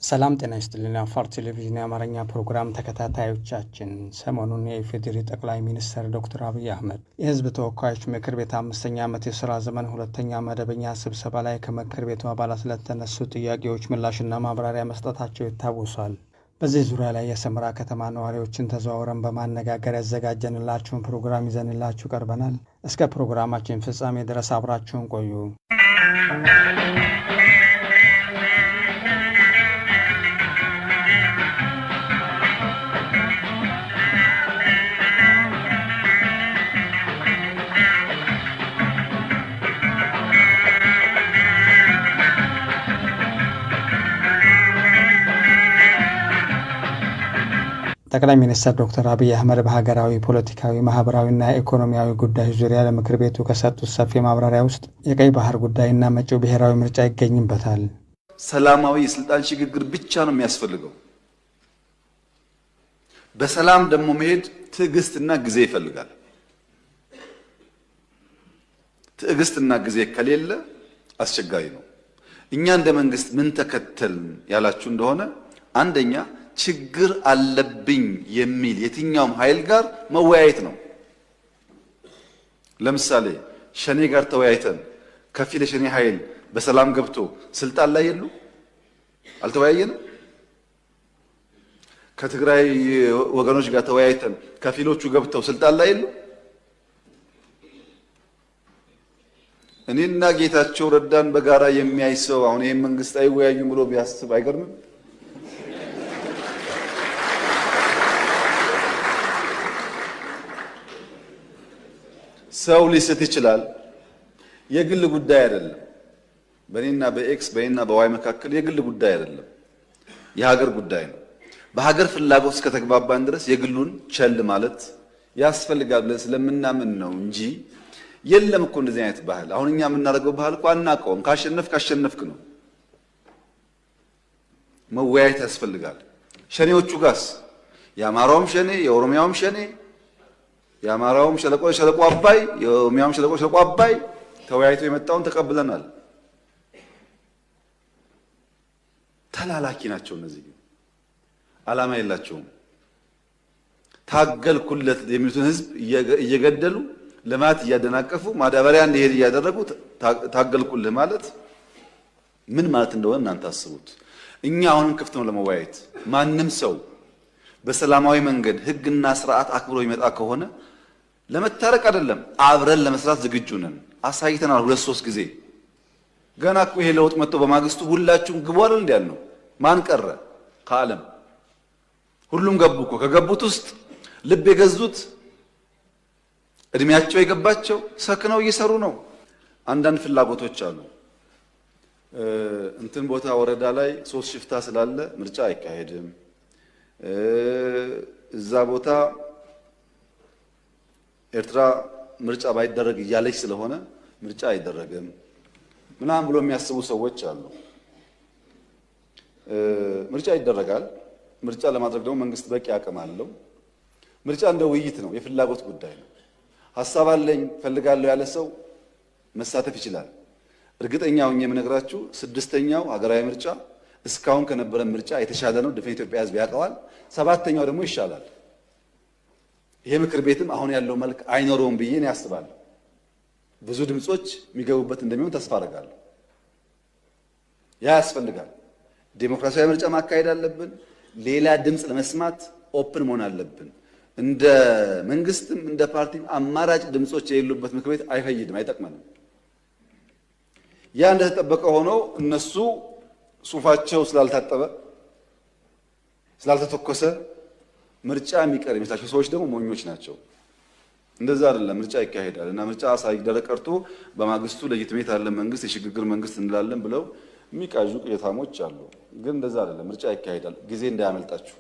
ሰላም ጤና ይስጥልን። አፋር ቴሌቪዥን የአማርኛ ፕሮግራም ተከታታዮቻችን፣ ሰሞኑን የኢፌዴሪ ጠቅላይ ሚኒስትር ዶክተር አብይ አህመድ የሕዝብ ተወካዮች ምክር ቤት 5ኛ ዓመት የሥራ ዘመን 2ኛ መደበኛ ስብሰባ ላይ ከምክር ቤቱ አባላት ለተነሱ ጥያቄዎች ምላሽና ማብራሪያ መስጠታቸው ይታወሳል። በዚህ ዙሪያ ላይ የሰመራ ከተማ ነዋሪዎችን ተዘዋውረን በማነጋገር ያዘጋጀንላችሁን ፕሮግራም ይዘንላችሁ ቀርበናል። እስከ ፕሮግራማችን ፍጻሜ ድረስ አብራችሁን ቆዩ። ጠቅላይ ሚኒስትር ዶክተር አብይ አህመድ በሀገራዊ ፖለቲካዊ፣ ማህበራዊና ኢኮኖሚያዊ ጉዳዮች ዙሪያ ለምክር ቤቱ ከሰጡት ሰፊ ማብራሪያ ውስጥ የቀይ ባህር ጉዳይና መጪው ብሔራዊ ምርጫ ይገኝበታል። ሰላማዊ የስልጣን ሽግግር ብቻ ነው የሚያስፈልገው። በሰላም ደግሞ መሄድ ትዕግስትና ጊዜ ይፈልጋል። ትዕግስትና ጊዜ ከሌለ አስቸጋሪ ነው። እኛ እንደ መንግስት ምን ተከተልን ያላችሁ እንደሆነ አንደኛ ችግር አለብኝ የሚል የትኛውም ኃይል ጋር መወያየት ነው። ለምሳሌ ሸኔ ጋር ተወያይተን ከፊል የሸኔ ኃይል በሰላም ገብቶ ስልጣን ላይ የሉ አልተወያየንም። ከትግራይ ወገኖች ጋር ተወያይተን ከፊሎቹ ገብተው ስልጣን ላይ የሉ። እኔና ጌታቸው ረዳን በጋራ የሚያይ ሰው አሁን ይሄን መንግስት አይወያዩም ብሎ ቢያስብ አይገርምም? ሰው ሊስት ይችላል። የግል ጉዳይ አይደለም። በእኔና በኤክስ በእኔና በዋይ መካከል የግል ጉዳይ አይደለም፣ የሀገር ጉዳይ ነው። በሀገር ፍላጎት እስከተግባባን ድረስ የግሉን ቸል ማለት ያስፈልጋል ብለን ስለምናምን ነው እንጂ የለም እኮ እንደዚህ አይነት ባህል። አሁን እኛ የምናደርገው ባህል እኮ አናውቀውም። ካሸነፍክ ነው። መወያየት ያስፈልጋል። ሸኔዎቹ ጋስ የአማራውም ሸኔ የኦሮሚያውም ሸኔ የአማራውም ሸለቆ አባይ የኦሮሚያውም ሸለቆ አባይ ተወያይቶ የመጣውን ተቀብለናል። ተላላኪ ናቸው እነዚህ፣ ዓላማ የላቸውም። ታገልኩለት የሚሉትን ህዝብ እየገደሉ ልማት እያደናቀፉ ማዳበሪያ እንዲሄድ እያደረጉ ታገልኩልህ ማለት ምን ማለት እንደሆነ እናንተ አስቡት። እኛ አሁንም ክፍት ነው ለመወያየት። ማንም ሰው በሰላማዊ መንገድ ህግና ስርዓት አክብሮ ይመጣ ከሆነ ለመታረቅ አይደለም አብረን ለመስራት ዝግጁ ነን። አሳይተናል 2-3 ጊዜ። ገና እኮ ይሄ ለውጥ መጥቶ በማግስቱ ሁላችሁም ግቡ አይደል እንዴ ያልነው? ማን ቀረ ከዓለም? ሁሉም ገቡ እኮ። ከገቡት ውስጥ ልብ የገዙት እድሜያቸው የገባቸው ሰክነው እየሰሩ ነው። አንዳንድ ፍላጎቶች አሉ። እንትን ቦታ ወረዳ ላይ 3 ሽፍታ ስላለ ምርጫ አይካሄድም፣ እዛ ቦታ ኤርትራ ምርጫ ባይደረግ እያለች ስለሆነ ምርጫ አይደረግም ምናምን ብሎ የሚያስቡ ሰዎች አሉ። ምርጫ ይደረጋል። ምርጫ ለማድረግ ደግሞ መንግስት በቂ አቅም አለው። ምርጫ እንደ ውይይት ነው፣ የፍላጎት ጉዳይ ነው። ሀሳብ አለኝ ፈልጋለሁ ያለ ሰው መሳተፍ ይችላል። እርግጠኛ ሆኜ የምነግራችሁ 6ኛው ሀገራዊ ምርጫ እስካሁን ከነበረ ምርጫ የተሻለ ነው። ድፍን ኢትዮጵያ ሕዝብ ያውቀዋል። 7ኛው ደግሞ ይሻላል። ይሄ ምክር ቤትም አሁን ያለው መልክ አይኖረውም ብዬ ነው ያስባለሁ። ብዙ ድምጾች የሚገቡበት እንደሚሆን ተስፋ አደርጋለሁ። ያ ያስፈልጋል። ዴሞክራሲያዊ ምርጫ ማካሄድ አለብን። ሌላ ድምጽ ለመስማት ኦፕን መሆን አለብን። እንደ መንግስትም እንደ ፓርቲም አማራጭ ድምጾች የሌሉበት ምክር ቤት አይፈይድም፣ አይጠቅመንም። ያ እንደተጠበቀ ሆኖ እነሱ ሱፋቸው ስላልታጠበ ስላልተተኮሰ ምርጫ የሚቀር የሚመስላቸው ሰዎች ደግሞ ሞኞች ናቸው። እንደዛ አይደለም። ምርጫ ይካሄዳል እና ምርጫ ሳይደረግ ቀርቶ በማግስቱ ለጅትሜት አለ መንግስት የሽግግር መንግስት እንላለን ብለው የሚቃዡ ቅዠታሞች አሉ። ግን እንደዛ አይደለም። ምርጫ ይካሄዳል። ጊዜ እንዳያመልጣችሁ።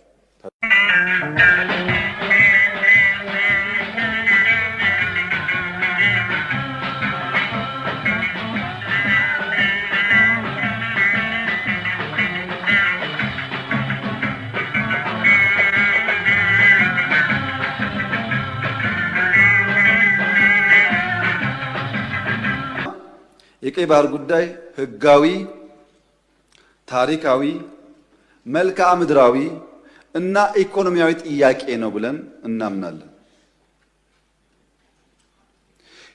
የቀይ ባህር ጉዳይ ህጋዊ፣ ታሪካዊ፣ መልክዓ ምድራዊ እና ኢኮኖሚያዊ ጥያቄ ነው ብለን እናምናለን።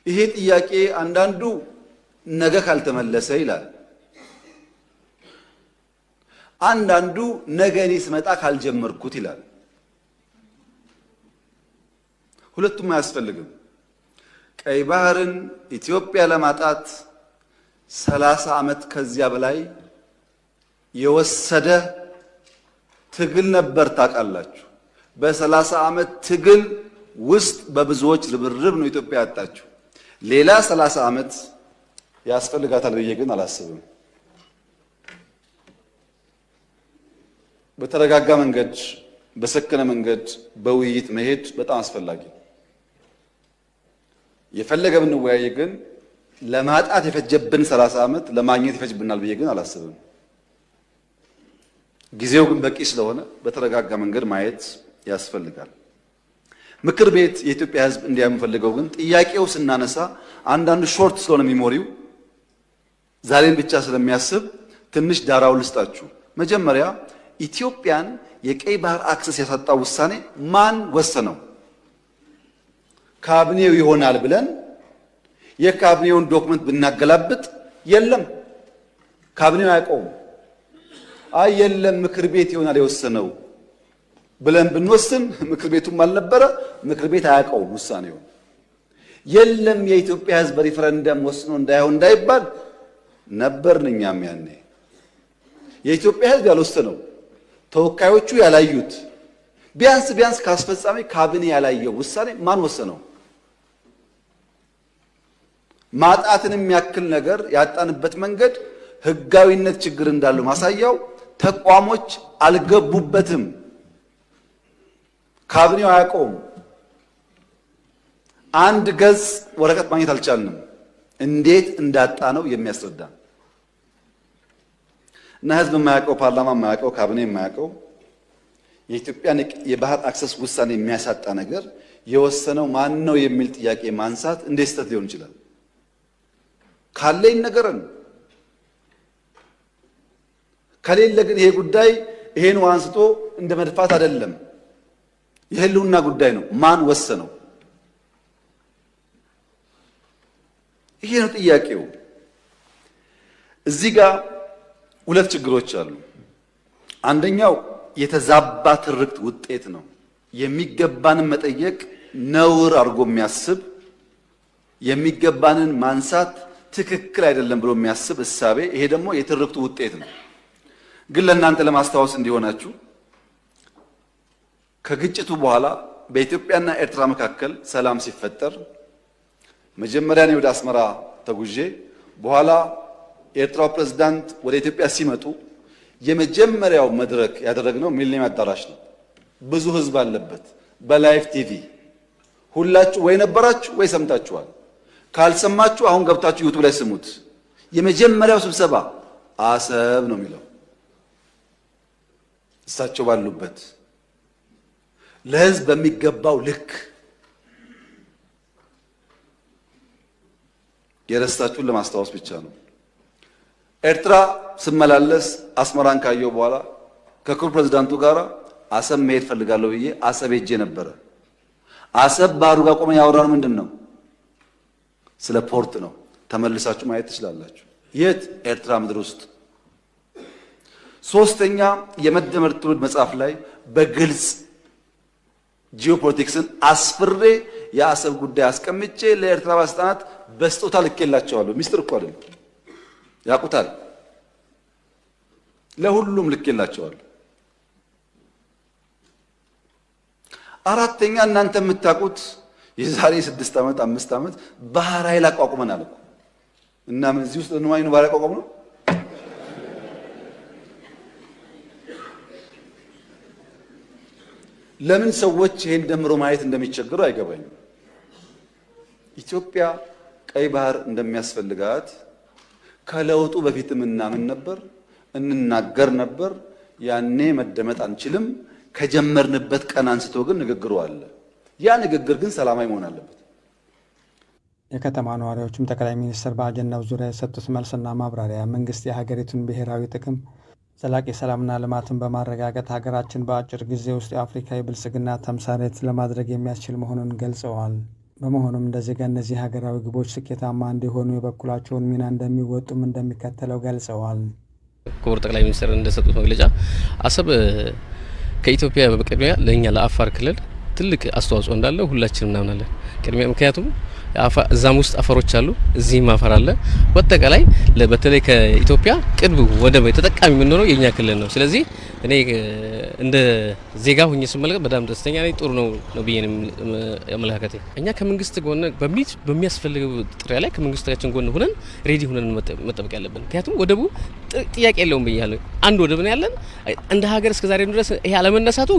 ይሄ ጥያቄ አንዳንዱ ነገ ካልተመለሰ ይላል፣ አንዳንዱ ነገ እኔ ስመጣ ካልጀመርኩት ይላል። ሁለቱም አያስፈልግም። ቀይ ባህርን ኢትዮጵያ ለማጣት 30 ዓመት ከዚያ በላይ የወሰደ ትግል ነበር። ታውቃላችሁ። በ30 ዓመት ትግል ውስጥ በብዙዎች ርብርብ ነው ኢትዮጵያ ያጣችው። ሌላ 30 ዓመት ያስፈልጋታል ብዬ ግን አላስብም። በተረጋጋ መንገድ፣ በሰከነ መንገድ በውይይት መሄድ በጣም አስፈላጊ ነው። የፈለገ ብንወያይ ግን ለማጣት የፈጀብን 30 ዓመት ለማግኘት ይፈጅብናል ብዬ ግን አላስብም። ጊዜው ግን በቂ ስለሆነ በተረጋጋ መንገድ ማየት ያስፈልጋል። ምክር ቤት የኢትዮጵያ ሕዝብ እንዲያዩ የምፈልገው ግን ጥያቄው ስናነሳ አንዳንዱ ሾርት ስለሆነ ሚሞሪው ዛሬን ብቻ ስለሚያስብ ትንሽ ዳራው ልስጣችሁ። መጀመሪያ ኢትዮጵያን የቀይ ባህር አክሰስ ያሳጣው ውሳኔ ማን ወሰነው? ካቢኔው ይሆናል ብለን የካቢኔውን ዶክመንት ብናገላብጥ የለም፣ ካቢኔው አያውቀውም። አይ የለም ምክር ቤት ይሆናል የወሰነው ብለን ብንወስን ምክር ቤቱም አልነበረ፣ ምክር ቤት አያውቀውም ውሳኔውን። የለም የኢትዮጵያ ሕዝብ በሪፈረንደም ወስኖ እንዳይሆን እንዳይባል ነበርን እኛም ያኔ። የኢትዮጵያ ሕዝብ ያልወሰነው ተወካዮቹ ያላዩት ቢያንስ ከአስፈጻሚ ካቢኔ ያላየው ውሳኔ ማን ወሰነው? ማጣትን የሚያክል ነገር ያጣንበት መንገድ ህጋዊነት ችግር እንዳለው ማሳያው ተቋሞች አልገቡበትም። ካቢኔው አያውቀውም። አንድ ገጽ ወረቀት ማግኘት አልቻልንም። እንዴት እንዳጣ ነው የሚያስረዳ እና ህዝብ የማያውቀው፣ ፓርላማ የማያውቀው፣ ካቢኔ የማያውቀው የኢትዮጵያን የባህር አክሰስ ውሳኔ የሚያሳጣ ነገር የወሰነው ማን ነው የሚል ጥያቄ ማንሳት እንዴት ስህተት ሊሆን ይችላል? ካለ ይነገረን። ከሌለ ግን ይሄ ጉዳይ ይሄን አንስቶ እንደ መድፋት አይደለም፣ የህልውና ጉዳይ ነው። ማን ወሰነው? ይሄ ነው ጥያቄው። እዚህ ጋር ሁለት ችግሮች አሉ። አንደኛው የተዛባ ትርክት ውጤት ነው። የሚገባንን መጠየቅ ነውር አድርጎ የሚያስብ የሚገባንን ማንሳት ትክክል አይደለም ብሎ የሚያስብ እሳቤ፣ ይሄ ደግሞ የትርክቱ ውጤት ነው። ግን ለእናንተ ለማስታወስ እንዲሆናችሁ ከግጭቱ በኋላ በኢትዮጵያና ኤርትራ መካከል ሰላም ሲፈጠር መጀመሪያ እኔ ወደ አስመራ ተጉዤ በኋላ የኤርትራው ፕሬዝዳንት ወደ ኢትዮጵያ ሲመጡ የመጀመሪያው መድረክ ያደረግነው ሚሊኒየም አዳራሽ ነው። ብዙ ህዝብ አለበት። በላይቭ ቲቪ ሁላችሁ ወይ ነበራችሁ ወይ ሰምታችኋል። ካልሰማችሁ አሁን ገብታችሁ ዩቲዩብ ላይ ስሙት። የመጀመሪያው ስብሰባ አሰብ ነው የሚለው እሳቸው ባሉበት ለህዝብ በሚገባው ልክ የረሳችሁን ለማስታወስ ብቻ ነው። ኤርትራ ስመላለስ አስመራን ካየው በኋላ ከክቡር ፕሬዝዳንቱ ጋር አሰብ መሄድ ፈልጋለሁ ብዬ አሰብ ሄጄ ነበረ። አሰብ ባህሩ ጋር ቆመን ያወራነው ምንድን ነው? ስለ ፖርት ነው። ተመልሳችሁ ማየት ትችላላችሁ። የት? ኤርትራ ምድር ውስጥ። ሶስተኛ የመደመር ትውልድ መጽሐፍ ላይ በግልጽ ጂኦፖለቲክስን አስፍሬ የአሰብ ጉዳይ አስቀምጬ ለኤርትራ ባለስልጣናት በስጦታ ልኬላቸዋለሁ። ሚስጥር እኮ አይደለም፣ ያውቁታል። ለሁሉም ልኬላቸዋለሁ። አራተኛ እናንተ የምታውቁት የዛሬ 6 ዓመት 5 ዓመት ባህር ኃይል አቋቁመናል እኮ እና ምን እዚህ ውስጥ ነው ባህር አቋቁመን ነው? ለምን ሰዎች ይሄን ደምሮ ማየት እንደሚቸገሩ አይገባኝም። ኢትዮጵያ ቀይ ባህር እንደሚያስፈልጋት ከለውጡ በፊትም እናምን ነበር፣ እንናገር ነበር። ያኔ መደመጥ አንችልም። ከጀመርንበት ቀን አንስቶ ግን ንግግሩ አለ። ያ ንግግር ግን ሰላማዊ መሆን አለበት። የከተማ ነዋሪዎችም ጠቅላይ ሚኒስትር በአጀንዳው ዙሪያ የሰጡት መልስና ማብራሪያ መንግስት የሀገሪቱን ብሔራዊ ጥቅም ዘላቂ ሰላምና ልማትን በማረጋገጥ ሀገራችን በአጭር ጊዜ ውስጥ የአፍሪካ የብልጽግና ተምሳሌት ለማድረግ የሚያስችል መሆኑን ገልጸዋል። በመሆኑም እንደዚህ እነዚህ ሀገራዊ ግቦች ስኬታማ እንዲሆኑ የበኩላቸውን ሚና እንደሚወጡም እንደሚከተለው ገልጸዋል። ክቡር ጠቅላይ ሚኒስትር እንደሰጡት መግለጫ አሰብ ከኢትዮጵያ በቅድሚያ ለኛ ለአፋር ክልል ትልቅ አስተዋጽኦ እንዳለው ሁላችንም እናምናለን። ቅድሚያ ምክንያቱም እዛም ውስጥ አፈሮች አሉ፣ እዚህም አፈር አለ። በአጠቃላይ በተለይ ከኢትዮጵያ ቅርብ ወደብ ተጠቃሚ የምንሆነው የኛ ክልል ነው። ስለዚህ እኔ እንደ ዜጋ ሆኜ ስመለከት በጣም ደስተኛ ነኝ። ጥሩ ነው ብዬ አመለካከቴ። እኛ ከመንግስት ጎን በሚያስፈልገው ጥሪያ ላይ ከመንግስታችን ጎን ሆነን ሬዲ ሆነን መጠበቅ ያለብን። ምክንያቱም ወደቡ ጥያቄ የለውም ብያለሁ። አንድ ወደብ ነው ያለን። እንደ ሀገር እስከ ዛሬ ድረስ ይሄ አለመነሳቱ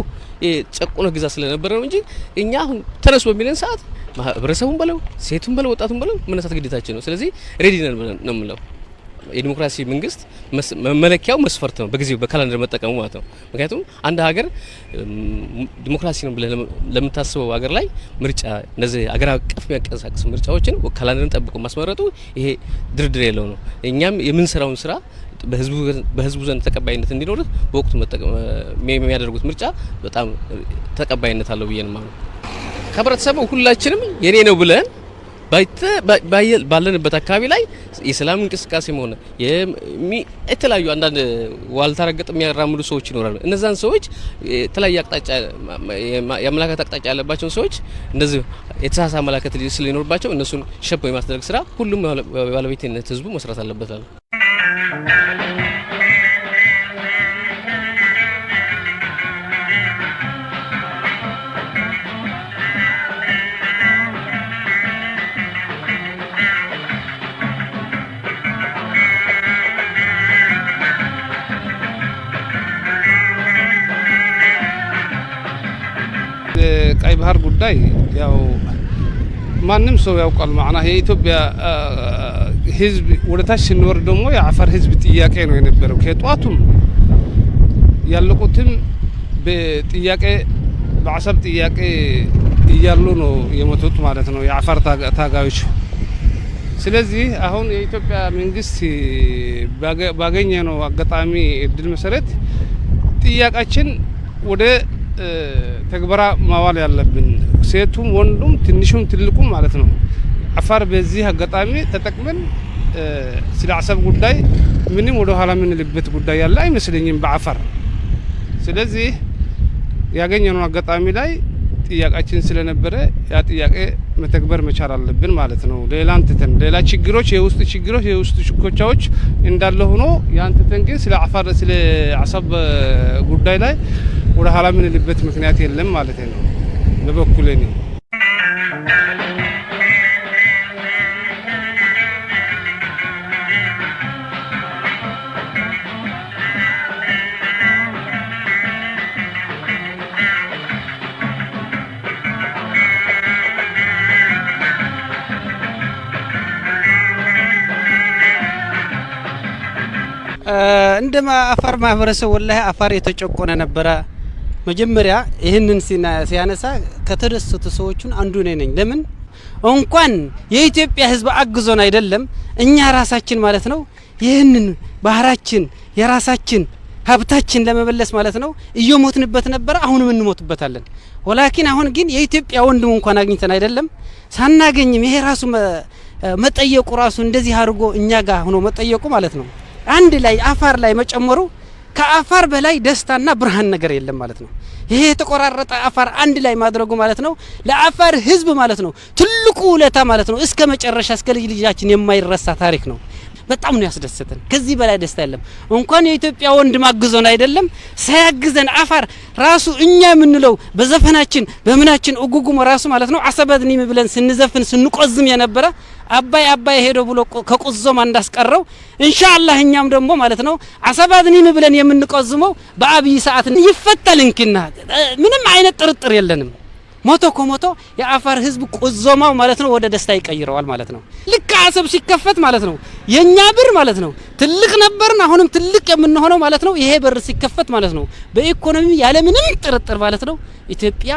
ጨቁኖ ግዛ ስለነበረ ነው እንጂ እኛ አሁን ተነሱ በሚለን ሰዓት ማህበረሰቡን በለው ሴቱን በለው ወጣቱን በለው መነሳት ግዴታችን ነው። ስለዚህ ሬዲ ነን ነው የምለው። የዲሞክራሲ መንግስት መለኪያው መስፈርት ነው፣ በጊዜው በካላንደር መጠቀሙ ማለት ነው። ምክንያቱም አንድ ሀገር ዲሞክራሲ ነው ብለህ ለምታስበው ሀገር ላይ ምርጫ እነዚህ ሀገር አቀፍ የሚያንቀሳቅሱ ምርጫዎችን ካላንደርን ጠብቆ ማስመረጡ ይሄ ድርድር የለው ነው። እኛም የምንሰራውን ስራ በህዝቡ ዘንድ ተቀባይነት እንዲኖር በወቅቱ የሚያደርጉት ምርጫ በጣም ተቀባይነት አለው ብዬ ነው ማለት ነው። ከህብረተሰቡ ሁላችንም የኔ ነው ብለን ባለንበት አካባቢ ላይ የሰላም እንቅስቃሴ ሆነ የተለያዩ አንዳንድ ዋልታ ረገጥ የሚያራምዱ ሰዎች ይኖራሉ። እነዛን ሰዎች የተለያየ አቅጣጫ የአመለካከት አቅጣጫ ያለባቸውን ሰዎች እንደዚህ የተሳሳተ አመለካከት ስለሚኖርባቸው እነሱን ሸፕ የማስደረግ ስራ ሁሉም ባለቤትነት ህዝቡ መስራት አለበት አለ። ቀይ ባህር ጉዳይ ያው ማንም ሰው ያውቃል። ማዕና የኢትዮጵያ ህዝብ ወደታች ሲኖርድ ደግሞ የአፋር ህዝብ ጥያቄ ነው የነበረው። ከጧቱም ያለቁትም በጥያቄ በአሰብ ጥያቄ እያሉ ነው የሞቱት ማለት ነው የአፋር ታጋዮች። ስለዚህ አሁን የኢትዮጵያ መንግስት ባገኘነው አጋጣሚ እድል መሰረት ጥያቄያችን ወደ ተግባራ ማዋል ያለብን ሴቱም ወንዱም ትንሹም ትልቁም ማለት ነው። አፋር በዚህ አጋጣሚ ተጠቅመን ስለ አሰብ ጉዳይ ምንም ወደ ኋላ የምንልበት ጉዳይ ያለ አይመስለኝም በአፋር። ስለዚህ ያገኘነው አጋጣሚ ላይ ጥያቄያችን ስለነበረ ያ ጥያቄ መተግበር መቻል አለብን ማለት ነው። ሌላን ትተን ሌላ ችግሮች የውስጥ ሽኮቻዎች እንዳለ ሆኖ ያን ትተን ግን ስለ አፋር ስለ አሰብ ጉዳይ ላይ ወደ ኋላ የምንልበት ምክንያት የለም ማለት ነው በበኩሌ ነው። እንደማ አፋር ማህበረሰብ ወላሂ አፋር የተጨቆነ ነበረ። መጀመሪያ ይህንን ሲያነሳ ከተደሰቱ ሰዎችን አንዱ ነኝ። ለምን እንኳን የኢትዮጵያ ህዝብ አግዞን አይደለም እኛ ራሳችን ማለት ነው ይህንን ባህራችን የራሳችን ሀብታችን ለመመለስ ማለት ነው እየሞትንበት ነበር። አሁንም እንሞትበታለን። ወላኪን አሁን ግን የኢትዮጵያ ወንድም እንኳን አግኝተን አይደለም ሳናገኝም ይሄ ራሱ መጠየቁ ራሱ እንደዚህ አድርጎ እኛ ጋር ሆኖ መጠየቁ ማለት ነው አንድ ላይ አፋር ላይ መጨመሩ ከአፋር በላይ ደስታና ብርሃን ነገር የለም ማለት ነው። ይሄ የተቆራረጠ አፋር አንድ ላይ ማድረጉ ማለት ነው ለአፋር ህዝብ ማለት ነው ትልቁ ውለታ ማለት ነው እስከ መጨረሻ እስከ ልጅ ልጃችን የማይረሳ ታሪክ ነው። በጣም ነው ያስደስተን። ከዚህ በላይ ደስታ የለም። እንኳን የኢትዮጵያ ወንድም አግዞን አይደለም ሳያግዘን አፋር ራሱ እኛ የምንለው በዘፈናችን በምናችን እጉጉሞ ራሱ ማለት ነው አሰበድኒም ብለን ስንዘፍን ስንቆዝም የነበረ አባይ ሄዶ ብሎ ከቆዞማ እንዳስቀረው ኢንሻአላህ እኛም ደግሞ ማለት ነው አሰበድኒም ብለን የምንቆዝመው በአብይ ሰዓት ይፈተልንክና ምንም አይነት ጥርጥር የለንም። ሞቶ ኮሞቶ የአፋር ህዝብ ቆዞማው ማለት ነው ወደ ደስታ ይቀይረዋል ማለት ነው። ልክ አሰብ ሲከፈት ማለት ነው የኛ ብር ማለት ነው ትልቅ ነበርና አሁንም ትልቅ የምንሆነው ማለት ነው ይሄ በር ሲከፈት ማለት ነው በኢኮኖሚ ያለ ምንም ጥርጥር ማለት ነው ኢትዮጵያ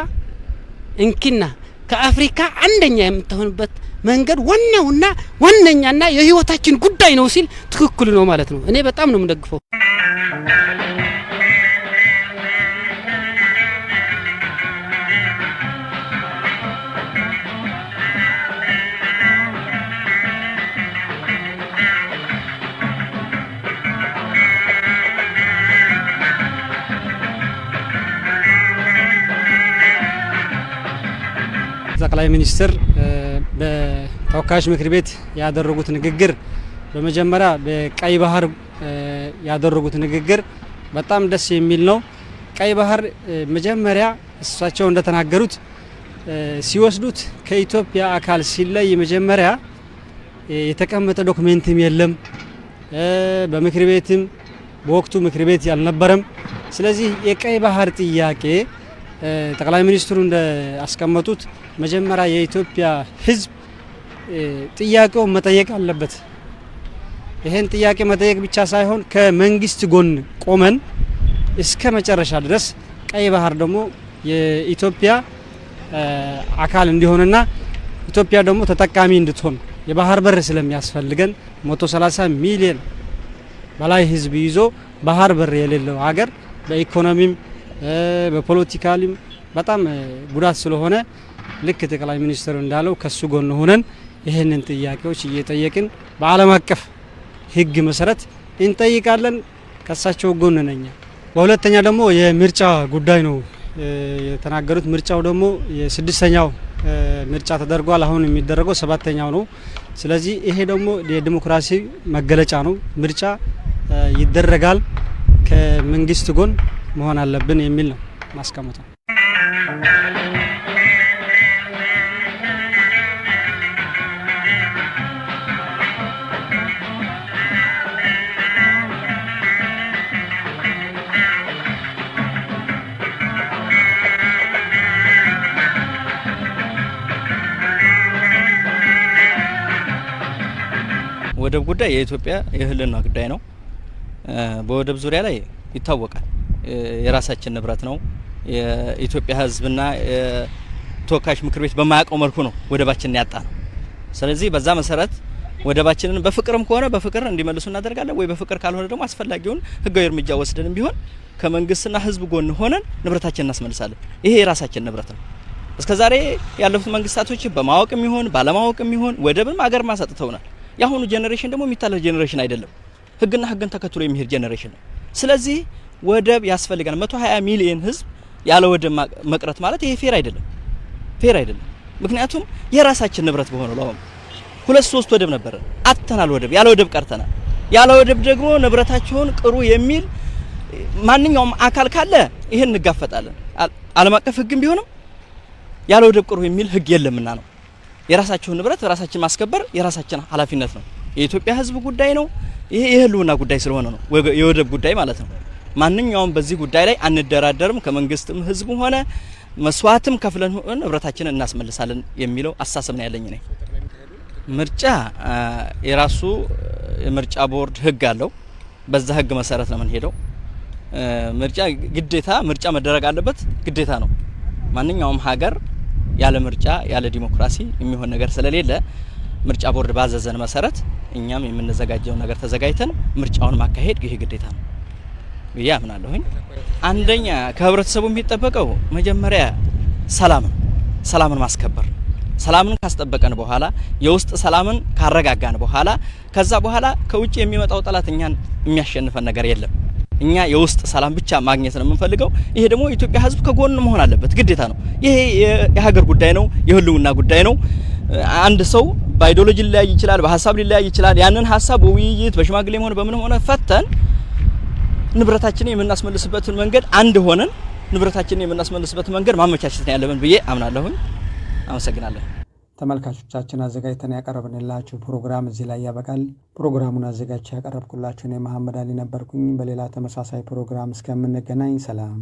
እንኪና ከአፍሪካ አንደኛ የምትሆንበት መንገድ ዋናውና ዋነኛና የህይወታችን ጉዳይ ነው ሲል ትክክል ነው ማለት ነው። እኔ በጣም ነው የምደግፈው። ጠቅላይ ሚኒስትር በተወካዮች ምክር ቤት ያደረጉት ንግግር በመጀመሪያ በቀይ ባህር ያደረጉት ንግግር በጣም ደስ የሚል ነው። ቀይ ባህር መጀመሪያ እሳቸው እንደተናገሩት ሲወስዱት ከኢትዮጵያ አካል ሲለይ መጀመሪያ የተቀመጠ ዶክመንትም የለም፣ በምክር ቤትም በወቅቱ ምክር ቤት ያልነበረም። ስለዚህ የቀይ ባህር ጥያቄ ጠቅላይ ሚኒስትሩ እንዳስቀመጡት መጀመሪያ የኢትዮጵያ ህዝብ ጥያቄው መጠየቅ አለበት። ይሄን ጥያቄ መጠየቅ ብቻ ሳይሆን ከመንግስት ጎን ቆመን እስከ መጨረሻ ድረስ ቀይ ባህር ደግሞ የኢትዮጵያ አካል እንዲሆንና ኢትዮጵያ ደግሞ ተጠቃሚ እንድትሆን የባህር በር ስለሚያስፈልገን 130 ሚሊዮን በላይ ህዝብ ይዞ ባህር በር የሌለው ሀገር በኢኮኖሚም በፖለቲካሊም በጣም ጉዳት ስለሆነ ልክ ጠቅላይ ሚኒስትሩ እንዳለው ከሱ ጎን ሆነን ይሄንን ጥያቄዎች እየጠየቅን በዓለም አቀፍ ህግ መሰረት እንጠይቃለን። ከሳቸው ጎን ነኝ። በሁለተኛ ደግሞ የምርጫ ጉዳይ ነው የተናገሩት። ምርጫው ደግሞ የስድስተኛው ምርጫ ተደርጓል። አሁን የሚደረገው ሰባተኛው ነው። ስለዚህ ይሄ ደግሞ የዲሞክራሲ መገለጫ ነው። ምርጫ ይደረጋል፣ ከመንግስት ጎን መሆን አለብን የሚል ነው ማስቀመጠው። ወደብ ጉዳይ የኢትዮጵያ የህልውና ጉዳይ ነው። በወደብ ዙሪያ ላይ ይታወቃል። የራሳችን ንብረት ነው። የኢትዮጵያ ህዝብና ተወካዮች ምክር ቤት በማያውቀው መልኩ ነው ወደባችንን ያጣ ነው። ስለዚህ በዛ መሰረት ወደባችንን በፍቅርም ከሆነ በፍቅር እንዲመልሱ እናደርጋለን፣ ወይ በፍቅር ካልሆነ ደግሞ አስፈላጊውን ህጋዊ እርምጃ ወስደንም ቢሆን ከመንግስትና ህዝብ ጎን ሆነን ንብረታችንን እናስመልሳለን። ይሄ የራሳችን ንብረት ነው። እስከዛሬ ያለፉት መንግስታቶች በማወቅም ይሁን ባለማወቅም ይሁን ወደብን አገር ማሳጥተውናል። ያሁኑ ጄኔሬሽን ደግሞ የሚታለፍ ጄኔሬሽን አይደለም። ህግና ህግን ተከትሎ የሚሄድ ጄኔሬሽን ነው። ስለዚህ ወደብ ያስፈልጋል። 120 ሚሊዮን ህዝብ ያለ ወደብ መቅረት ማለት ይሄ ፌር አይደለም፣ ፌር አይደለም። ምክንያቱም የራሳችን ንብረት በሆነው ነው። 2-3 ወደብ ነበር አጥተናል። ወደብ ያለ ወደብ ቀርተናል። ያለ ወደብ ደግሞ ንብረታቸውን ቅሩ የሚል ማንኛውም አካል ካለ ይሄን እንጋፈጣለን። ዓለም አቀፍ ህግም ቢሆንም ያለ ወደብ ቅሩ የሚል ህግ የለምና ነው። የራሳቸውን ንብረት ራሳችን ማስከበር የራሳችን ኃላፊነት ነው። የኢትዮጵያ ህዝብ ጉዳይ ነው። ይሄ የህልውና ጉዳይ ስለሆነ ነው የወደብ ጉዳይ ማለት ነው። ማንኛውም በዚህ ጉዳይ ላይ አንደራደርም። ከመንግስትም ህዝብም ሆነ መስዋዕትም ከፍለን ንብረታችንን እናስመልሳለን የሚለው አሳሰብ ነው ያለኝ ነኝ። ምርጫ የራሱ የምርጫ ቦርድ ህግ አለው። በዛ ህግ መሰረት ነው የምንሄደው። ምርጫ ግዴታ ምርጫ መደረግ አለበት፣ ግዴታ ነው። ማንኛውም ሀገር ያለ ምርጫ ያለ ዲሞክራሲ የሚሆን ነገር ስለሌለ ምርጫ ቦርድ ባዘዘን መሰረት እኛም የምንዘጋጀው ነገር ተዘጋጅተን ምርጫውን ማካሄድ ይሄ ግዴታ ነው ብዬ አምናለሁኝ። አንደኛ ከህብረተሰቡ የሚጠበቀው መጀመሪያ ሰላምን ማስከበር። ሰላምን ካስጠበቀን በኋላ የውስጥ ሰላምን ካረጋጋን በኋላ ከዛ በኋላ ከውጭ የሚመጣው ጠላት እኛን የሚያሸንፈን ነገር የለም። እኛ የውስጥ ሰላም ብቻ ማግኘት ነው የምንፈልገው። ይሄ ደግሞ የኢትዮጵያ ህዝብ ከጎን መሆን አለበት፣ ግዴታ ነው። ይሄ የሀገር ጉዳይ ነው፣ የህልውና ጉዳይ ነው። አንድ ሰው በአይዲዮሎጂ ሊለያይ ይችላል፣ በሀሳብ ሊለያይ ይችላል። ያንን ሀሳብ በውይይት በሽማግሌም ሆነ በምንም ሆነ ፈተን ንብረታችንን የምናስመልስበትን መንገድ አንድ ሆነን ንብረታችንን የምናስመልስበትን መንገድ ማመቻቸት ነው ያለብን ብዬ አምናለሁኝ። አመሰግናለሁ። ተመልካቾቻችን አዘጋጅተን ያቀረብንላችሁ ፕሮግራም እዚህ ላይ ያበቃል። ፕሮግራሙን አዘጋጅቼ ያቀረብኩላችሁ እኔ መሐመድ አሊ ነበርኩኝ። በሌላ ተመሳሳይ ፕሮግራም እስከምንገናኝ ሰላም።